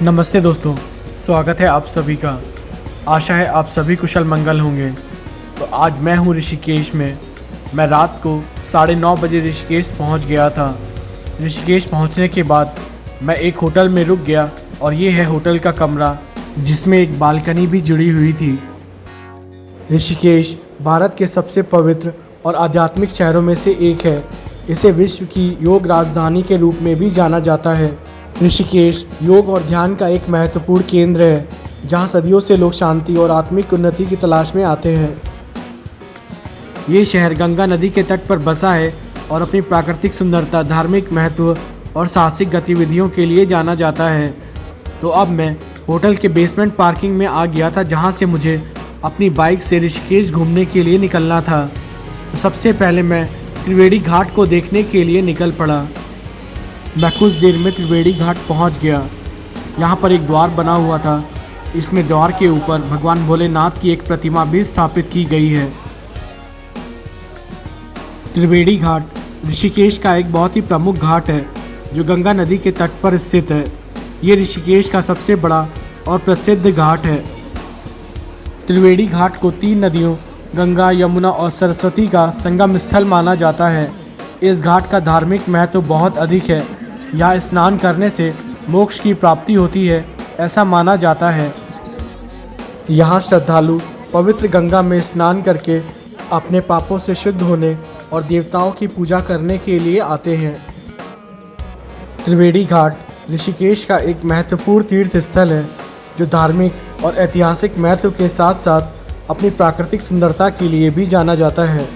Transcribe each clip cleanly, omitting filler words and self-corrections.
नमस्ते दोस्तों, स्वागत है आप सभी का। आशा है आप सभी कुशल मंगल होंगे। तो आज मैं हूँ ऋषिकेश में। मैं रात को 9:30 बजे ऋषिकेश पहुँच गया था। ऋषिकेश पहुँचने के बाद मैं एक होटल में रुक गया और ये है होटल का कमरा, जिसमें एक बालकनी भी जुड़ी हुई थी। ऋषिकेश भारत के सबसे पवित्र और आध्यात्मिक शहरों में से एक है। इसे विश्व की योग राजधानी के रूप में भी जाना जाता है। ऋषिकेश योग और ध्यान का एक महत्वपूर्ण केंद्र है, जहां सदियों से लोग शांति और आत्मिक उन्नति की तलाश में आते हैं। ये शहर गंगा नदी के तट पर बसा है और अपनी प्राकृतिक सुंदरता, धार्मिक महत्व और साहसिक गतिविधियों के लिए जाना जाता है। तो अब मैं होटल के बेसमेंट पार्किंग में आ गया था, जहां से मुझे अपनी बाइक से ऋषिकेश घूमने के लिए निकलना था। तो सबसे पहले मैं त्रिवेणी घाट को देखने के लिए निकल पड़ा। मैं कुछ देर में त्रिवेणी घाट पहुंच गया। यहाँ पर एक द्वार बना हुआ था। इसमें द्वार के ऊपर भगवान भोलेनाथ की एक प्रतिमा भी स्थापित की गई है। त्रिवेणी घाट ऋषिकेश का एक बहुत ही प्रमुख घाट है, जो गंगा नदी के तट पर स्थित है। ये ऋषिकेश का सबसे बड़ा और प्रसिद्ध घाट है। त्रिवेणी घाट को 3 नदियों गंगा, यमुना और सरस्वती का संगम स्थल माना जाता है। इस घाट का धार्मिक महत्व बहुत अधिक है। यहाँ स्नान करने से मोक्ष की प्राप्ति होती है, ऐसा माना जाता है। यहाँ श्रद्धालु पवित्र गंगा में स्नान करके अपने पापों से शुद्ध होने और देवताओं की पूजा करने के लिए आते हैं। त्रिवेणी घाट ऋषिकेश का एक महत्वपूर्ण तीर्थ स्थल है, जो धार्मिक और ऐतिहासिक महत्व के साथ साथ अपनी प्राकृतिक सुंदरता के लिए भी जाना जाता है।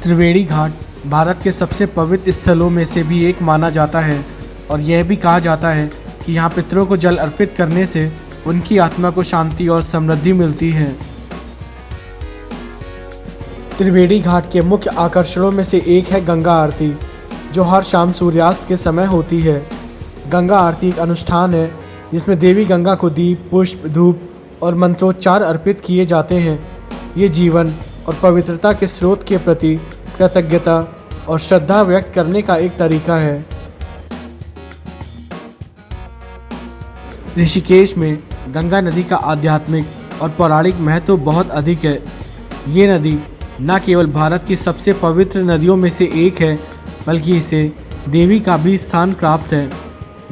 त्रिवेणी घाट भारत के सबसे पवित्र स्थलों में से भी एक माना जाता है और यह भी कहा जाता है कि यहाँ पितरों को जल अर्पित करने से उनकी आत्मा को शांति और समृद्धि मिलती है। त्रिवेणी घाट के मुख्य आकर्षणों में से एक है गंगा आरती, जो हर शाम सूर्यास्त के समय होती है। गंगा आरती एक अनुष्ठान है जिसमें देवी गंगा को दीप, पुष्प, धूप और मंत्रोच्चार अर्पित किए जाते हैं। ये जीवन और पवित्रता के स्रोत के प्रति कृतज्ञता और श्रद्धा व्यक्त करने का एक तरीका है। ऋषिकेश में गंगा नदी का आध्यात्मिक और पौराणिक महत्व बहुत अधिक है। ये नदी न केवल भारत की सबसे पवित्र नदियों में से एक है, बल्कि इसे देवी का भी स्थान प्राप्त है।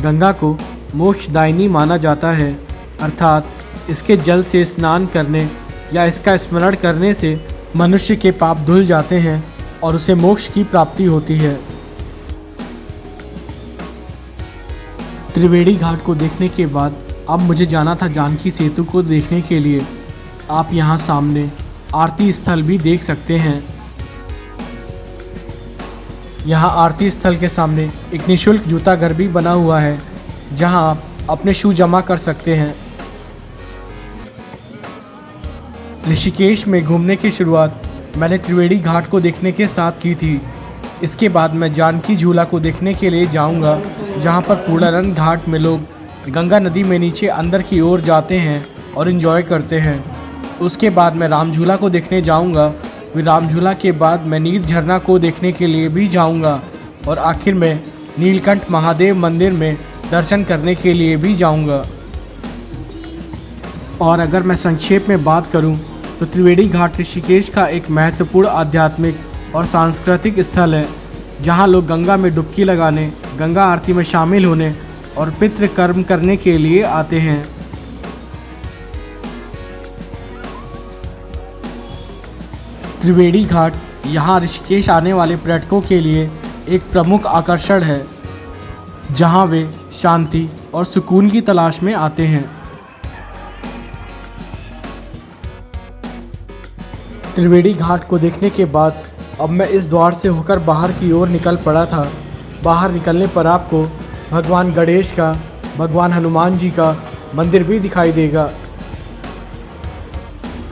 गंगा को मोक्षदायिनी माना जाता है, अर्थात इसके जल से स्नान करने या इसका स्मरण करने से मनुष्य के पाप धुल जाते हैं और उसे मोक्ष की प्राप्ति होती है। त्रिवेणी घाट को देखने के बाद अब मुझे जाना था जानकी सेतु को देखने के लिए। आप यहाँ सामने आरती स्थल भी देख सकते हैं। यहाँ आरती स्थल के सामने एक निःशुल्क जूता घर भी बना हुआ है, जहाँ आप अपने शू जमा कर सकते हैं। ऋषिकेश में घूमने की शुरुआत मैंने त्रिवेणी घाट को देखने के साथ की थी। इसके बाद मैं जानकी झूला को देखने के लिए जाऊंगा, जहां पर पूर्णानंद घाट में लोग गंगा नदी में नीचे अंदर की ओर जाते हैं और एंजॉय करते हैं। उसके बाद मैं राम झूला को देखने जाऊंगा। फिर राम झूला के बाद मैं नीर झरना को देखने के लिए भी जाऊंगा और आखिर में नीलकंठ महादेव मंदिर में दर्शन करने के लिए भी जाऊंगा। और अगर मैं संक्षेप में बात करूं तो त्रिवेणी घाट ऋषिकेश का एक महत्वपूर्ण आध्यात्मिक और सांस्कृतिक स्थल है, जहां लोग गंगा में डुबकी लगाने, गंगा आरती में शामिल होने और पितृ कर्म करने के लिए आते हैं। त्रिवेणी घाट यहां ऋषिकेश आने वाले पर्यटकों के लिए एक प्रमुख आकर्षण है, जहां वे शांति और सुकून की तलाश में आते हैं। त्रिवेणी घाट को देखने के बाद अब मैं इस द्वार से होकर बाहर की ओर निकल पड़ा था। बाहर निकलने पर आपको भगवान गणेश का, भगवान हनुमान जी का मंदिर भी दिखाई देगा।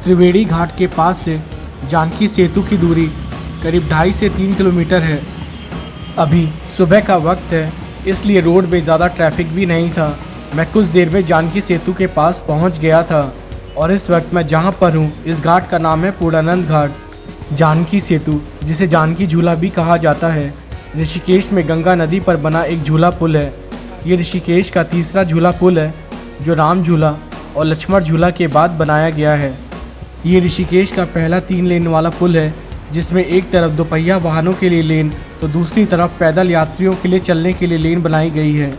त्रिवेणी घाट के पास से जानकी सेतु की दूरी करीब 2.5 से 3 किलोमीटर है। अभी सुबह का वक्त है, इसलिए रोड में ज़्यादा ट्रैफिक भी नहीं था। मैं कुछ देर में जानकी सेतु के पास पहुंच गया था और इस वक्त मैं जहां पर हूं, इस घाट का नाम है पूर्णानंद घाट। जानकी सेतु, जिसे जानकी झूला भी कहा जाता है, ऋषिकेश में गंगा नदी पर बना एक झूला पुल है। ये ऋषिकेश का तीसरा झूला पुल है जो राम झूला और लक्ष्मण झूला के बाद बनाया गया है। ये ऋषिकेश का पहला 3 लेन वाला पुल है जिसमें एक तरफ दोपहिया वाहनों के लिए लेन तो दूसरी तरफ पैदल यात्रियों के लिए चलने के लिए लेन बनाई गई है।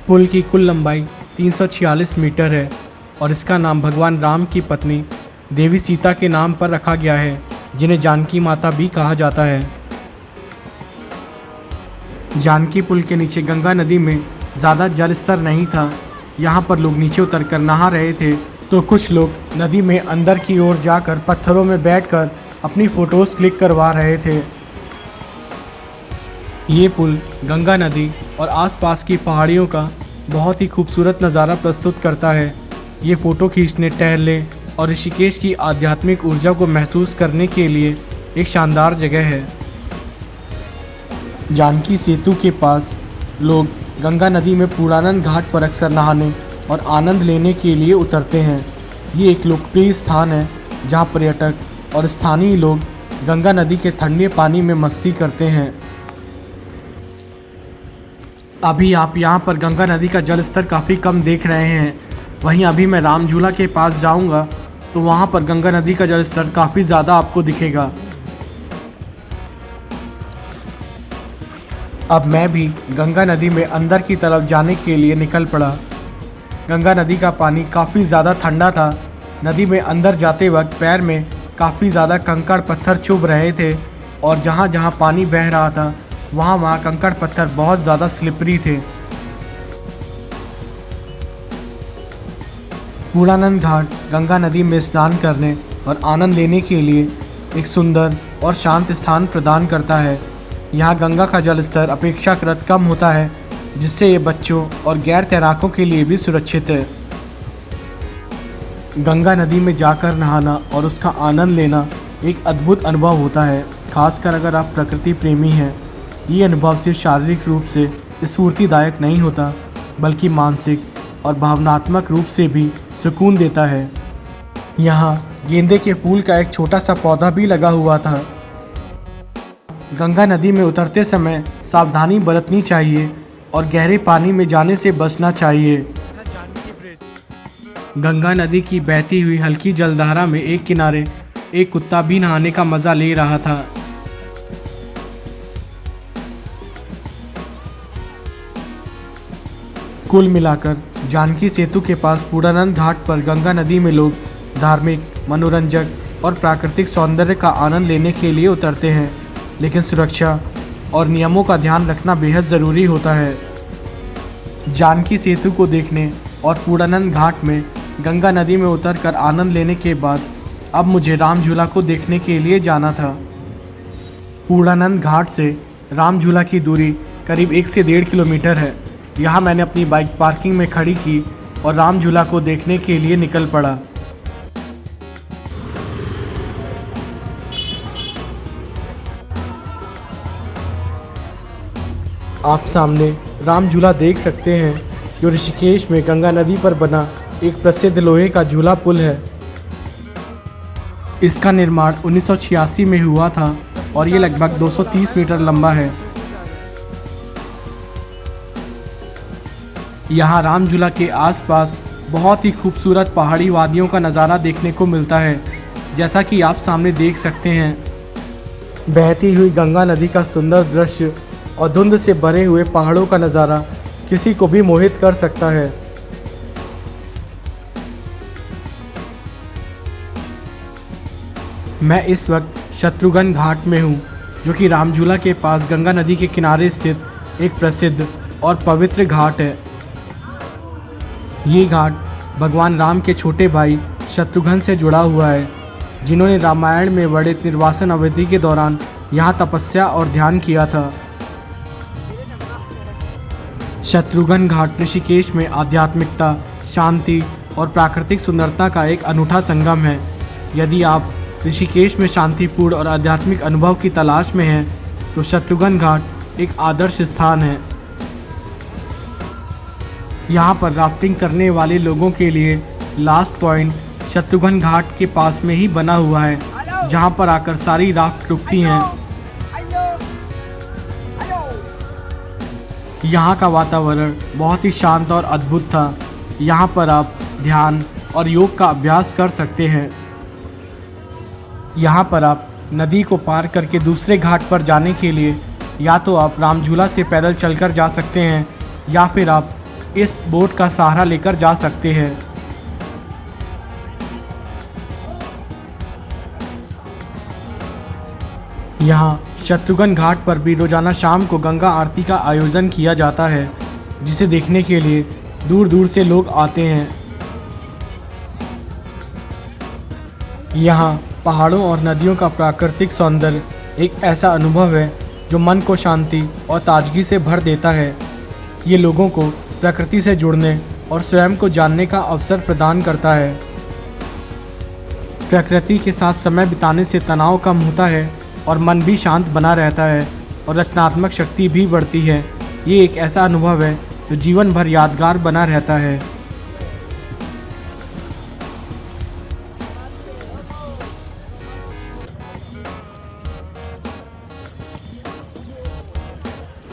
पुल की कुल लंबाई 346 मीटर है और इसका नाम भगवान राम की पत्नी देवी सीता के नाम पर रखा गया है, जिन्हें जानकी माता भी कहा जाता है। जानकी पुल के नीचे गंगा नदी में ज़्यादा जल स्तर नहीं था। यहाँ पर लोग नीचे उतरकर नहा रहे थे तो कुछ लोग नदी में अंदर की ओर जाकर पत्थरों में बैठकर अपनी फ़ोटोज़ क्लिक करवा रहे थे। ये पुल गंगा नदी और आसपास की पहाड़ियों का बहुत ही खूबसूरत नज़ारा प्रस्तुत करता है। ये फ़ोटो खींचने, टहलने और ऋषिकेश की आध्यात्मिक ऊर्जा को महसूस करने के लिए एक शानदार जगह है। जानकी सेतु के पास लोग गंगा नदी में पूर्णानंद घाट पर अक्सर नहाने और आनंद लेने के लिए उतरते हैं। ये एक लोकप्रिय स्थान है जहां पर्यटक और स्थानीय लोग गंगा नदी के ठंडे पानी में मस्ती करते हैं। अभी आप यहां पर गंगा नदी का जल स्तर काफ़ी कम देख रहे हैं। वहीं अभी मैं राम झूला के पास जाऊंगा तो वहां पर गंगा नदी का जल स्तर काफ़ी ज़्यादा आपको दिखेगा। अब मैं भी गंगा नदी में अंदर की तरफ जाने के लिए निकल पड़ा। गंगा नदी का पानी काफ़ी ज़्यादा ठंडा था। नदी में अंदर जाते वक्त पैर में काफ़ी ज़्यादा कंकड़ पत्थर चुभ रहे थे और जहाँ जहाँ पानी बह रहा था वहाँ कंकड़ पत्थर बहुत ज़्यादा स्लिपरी थे। पूर्णानंद घाट गंगा नदी में स्नान करने और आनंद लेने के लिए एक सुंदर और शांत स्थान प्रदान करता है। यहाँ गंगा का जल स्तर अपेक्षाकृत कम होता है, जिससे ये बच्चों और गैर तैराकों के लिए भी सुरक्षित है। गंगा नदी में जाकर नहाना और उसका आनंद लेना एक अद्भुत अनुभव होता है, खासकर अगर आप प्रकृति प्रेमी हैं। ये अनुभव सिर्फ शारीरिक रूप से स्फूर्तिदायक नहीं होता, बल्कि मानसिक और भावनात्मक रूप से भी सुकून देता है। यहाँ गेंदे के फूल का एक छोटा सा पौधा भी लगा हुआ था। गंगा नदी में उतरते समय सावधानी बरतनी चाहिए और गहरे पानी में जाने से बचना चाहिए। गंगा नदी की बहती हुई हल्की जलधारा में एक किनारे एक कुत्ता भी नहाने का मज़ा ले रहा था। कुल मिलाकर जानकी सेतु के पास पूर्णानंद घाट पर गंगा नदी में लोग धार्मिक, मनोरंजक और प्राकृतिक सौंदर्य का आनंद लेने के लिए उतरते हैं, लेकिन सुरक्षा और नियमों का ध्यान रखना बेहद ज़रूरी होता है। जानकी सेतु को देखने और पूर्णानंद घाट में गंगा नदी में उतरकर आनंद लेने के बाद अब मुझे राम झूला को देखने के लिए जाना था। पूर्णानंद घाट से राम झूला की दूरी करीब 1 से 1.5 किलोमीटर है। यहाँ मैंने अपनी बाइक पार्किंग में खड़ी की और राम झूला को देखने के लिए निकल पड़ा। आप सामने राम झूला देख सकते हैं, जो ऋषिकेश में गंगा नदी पर बना एक प्रसिद्ध लोहे का झूला पुल है। इसका निर्माण 1986 में हुआ था और ये लगभग 230 मीटर लंबा है। यहाँ राम झूला के आसपास बहुत ही खूबसूरत पहाड़ी वादियों का नज़ारा देखने को मिलता है, जैसा कि आप सामने देख सकते हैं। बहती हुई गंगा नदी का सुंदर दृश्य और धुंध से भरे हुए पहाड़ों का नज़ारा किसी को भी मोहित कर सकता है। मैं इस वक्त शत्रुघ्न घाट में हूँ, जो कि राम झूला के पास गंगा नदी के किनारे स्थित एक प्रसिद्ध और पवित्र घाट है। ये घाट भगवान राम के छोटे भाई शत्रुघ्न से जुड़ा हुआ है, जिन्होंने रामायण में वर्णित निर्वासन अवधि के दौरान यहाँ तपस्या और ध्यान किया था। शत्रुघ्न घाट ऋषिकेश में आध्यात्मिकता, शांति और प्राकृतिक सुंदरता का एक अनूठा संगम है। यदि आप ऋषिकेश में शांतिपूर्ण और आध्यात्मिक अनुभव की तलाश में हैं, तो शत्रुघ्न घाट एक आदर्श स्थान है। यहाँ पर राफ्टिंग करने वाले लोगों के लिए लास्ट पॉइंट शत्रुघ्न घाट के पास में ही बना हुआ है, जहाँ पर आकर सारी राफ्ट रुकती हैं। यहाँ का वातावरण बहुत ही शांत और अद्भुत था। यहाँ पर आप ध्यान और योग का अभ्यास कर सकते हैं। यहाँ पर आप नदी को पार करके दूसरे घाट पर जाने के लिए या तो आप रामझूला से पैदल चलकर जा सकते हैं या फिर आप इस बोट का सहारा लेकर जा सकते हैं। यहाँ शत्रुघ्न घाट पर भी रोजाना शाम को गंगा आरती का आयोजन किया जाता है, जिसे देखने के लिए दूर दूर से लोग आते हैं। यहाँ पहाड़ों और नदियों का प्राकृतिक सौंदर्य एक ऐसा अनुभव है जो मन को शांति और ताजगी से भर देता है। ये लोगों को प्रकृति से जुड़ने और स्वयं को जानने का अवसर प्रदान करता है। प्रकृति के साथ समय बिताने से तनाव कम होता है और मन भी शांत बना रहता है और रचनात्मक शक्ति भी बढ़ती है। ये एक ऐसा अनुभव है जो जीवन भर यादगार बना रहता है।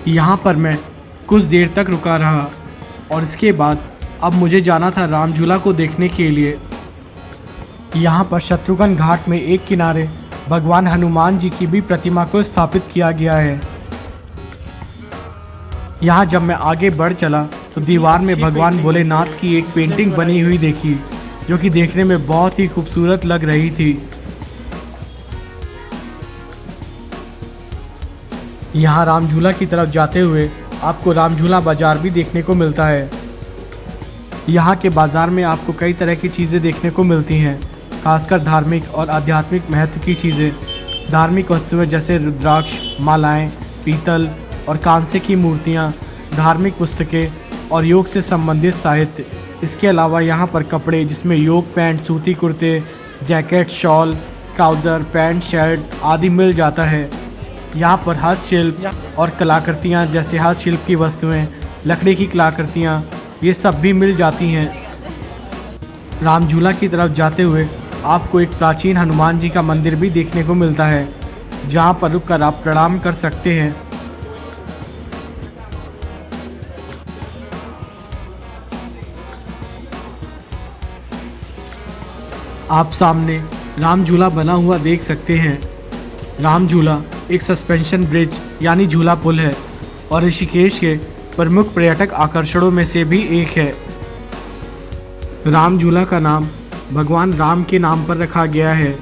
यहाँ पर मैं कुछ देर तक रुका रहा और इसके बाद अब मुझे जाना था रामझूला को देखने के लिए। यहाँ पर शत्रुघ्न घाट में एक किनारे भगवान हनुमान जी की भी प्रतिमा को स्थापित किया गया है। यहाँ जब मैं आगे बढ़ चला तो दीवार में भगवान भोलेनाथ की एक पेंटिंग बनी हुई देखी, जो कि देखने में बहुत ही खूबसूरत लग रही थी। यहाँ रामझूला की तरफ जाते हुए आपको रामझूला बाजार भी देखने को मिलता है। यहाँ के बाज़ार में आपको कई तरह की चीज़ें देखने को मिलती हैं, खासकर धार्मिक और आध्यात्मिक महत्व की चीज़ें। धार्मिक वस्तुएं जैसे रुद्राक्ष, मालाएं, पीतल और कांसे की मूर्तियाँ, धार्मिक पुस्तकें और योग से संबंधित साहित्य। इसके अलावा यहाँ पर कपड़े जिसमें योग पैंट, सूती कुर्ते, jacket, shawl, trouser, pant, shirt आदि मिल जाता है। यहाँ पर हस्तशिल्प और कलाकृतियाँ जैसे हस्तशिल्प की वस्तुएं, लकड़ी की कलाकृतियाँ, ये सब भी मिल जाती हैं। रामझूला की तरफ जाते हुए आपको एक प्राचीन हनुमान जी का मंदिर भी देखने को मिलता है, जहाँ पर रुककर आप प्रणाम कर सकते हैं। आप सामने रामझूला बना हुआ देख सकते हैं। रामझूला एक सस्पेंशन ब्रिज यानी झूला पुल है और ऋषिकेश के प्रमुख पर्यटक आकर्षणों में से भी एक है। रामझूला का नाम भगवान राम के नाम पर रखा गया है।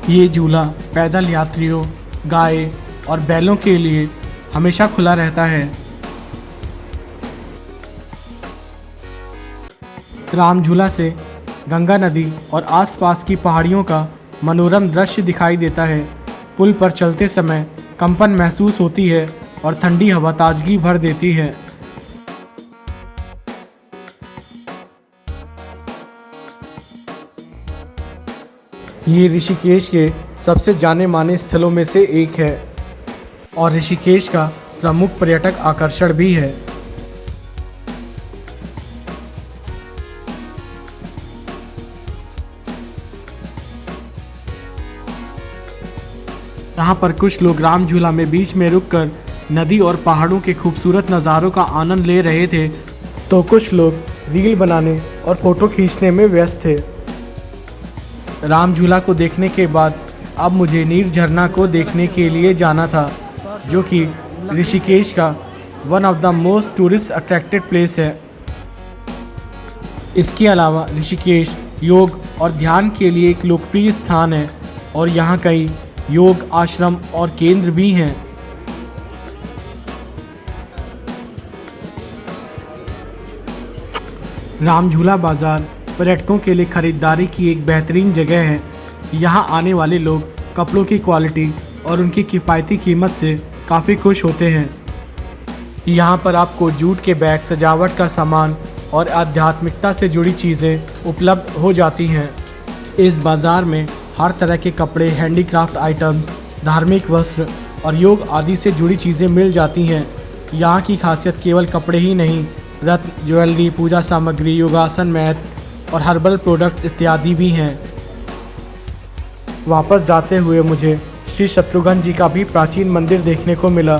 ये झूला पैदल यात्रियों, गाय और बैलों के लिए हमेशा खुला रहता है। रामझूला से गंगा नदी और आसपास की पहाड़ियों का मनोरम दृश्य दिखाई देता है। पुल पर चलते समय कंपन महसूस होती है और ठंडी हवा ताजगी भर देती है। ये ऋषिकेश के सबसे जाने माने स्थलों में से एक है और ऋषिकेश का प्रमुख पर्यटक आकर्षण भी है। यहाँ पर कुछ लोग रामझूला में बीच में रुककर नदी और पहाड़ों के खूबसूरत नज़ारों का आनंद ले रहे थे, तो कुछ लोग रील बनाने और फ़ोटो खींचने में व्यस्त थे। रामझूला को देखने के बाद अब मुझे नीर झरना को देखने के लिए जाना था, जो कि ऋषिकेश का one of the most tourist attracted place है। इसके अलावा ऋषिकेश योग और ध्यान के लिए एक लोकप्रिय स्थान है और यहाँ कई योग आश्रम और केंद्र भी हैं। रामझूला बाज़ार पर्यटकों के लिए खरीदारी की एक बेहतरीन जगह है। यहाँ आने वाले लोग कपड़ों की क्वालिटी और उनकी किफ़ायती कीमत से काफ़ी खुश होते हैं। यहाँ पर आपको जूट के बैग, सजावट का सामान और आध्यात्मिकता से जुड़ी चीज़ें उपलब्ध हो जाती हैं। इस बाज़ार में हर तरह के कपड़े, हैंडीक्राफ्ट आइटम्स, धार्मिक वस्त्र और योग आदि से जुड़ी चीज़ें मिल जाती हैं। यहाँ की खासियत केवल कपड़े ही नहीं, रत्न, ज्वेलरी, पूजा सामग्री, योगासन मैट और हर्बल प्रोडक्ट्स इत्यादि भी हैं। वापस जाते हुए मुझे श्री शत्रुघ्न जी का भी प्राचीन मंदिर देखने को मिला,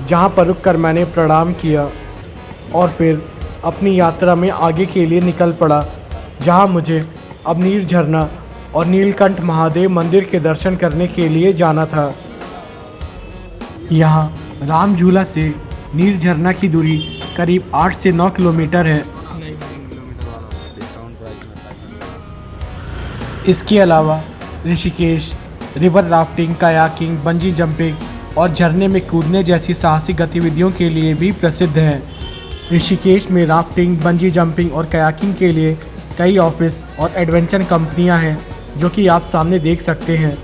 जहाँ पर रुककर मैंने प्रणाम किया और फिर अपनी यात्रा में आगे के लिए निकल पड़ा, जहाँ मुझे अब नीर झरना और नीलकंठ महादेव मंदिर के दर्शन करने के लिए जाना था। यहाँ राम झूला से नीर झरना की दूरी करीब 8 से 9 किलोमीटर है। इसके अलावा Rishikesh river rafting, kayaking, bungee jumping और झरने में कूदने जैसी साहसिक गतिविधियों के लिए भी प्रसिद्ध है। ऋषिकेश में राफ्टिंग, बंजी जंपिंग और कायाकिंग के लिए कई ऑफिस और एडवेंचर कंपनियां हैं, जो कि आप सामने देख सकते हैं।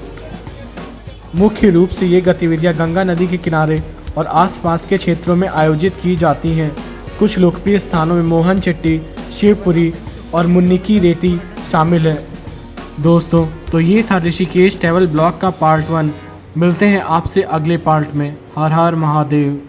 मुख्य रूप से ये गतिविधियां गंगा नदी के किनारे और आसपास के क्षेत्रों में आयोजित की जाती हैं। कुछ लोकप्रिय स्थानों में मोहन चट्टी, शिवपुरी और मुन्नी की रेती शामिल है। दोस्तों, तो ये था ऋषिकेश ट्रैवल ब्लॉग का पार्ट 1। मिलते हैं आपसे अगले पार्ट में। हर हर महादेव।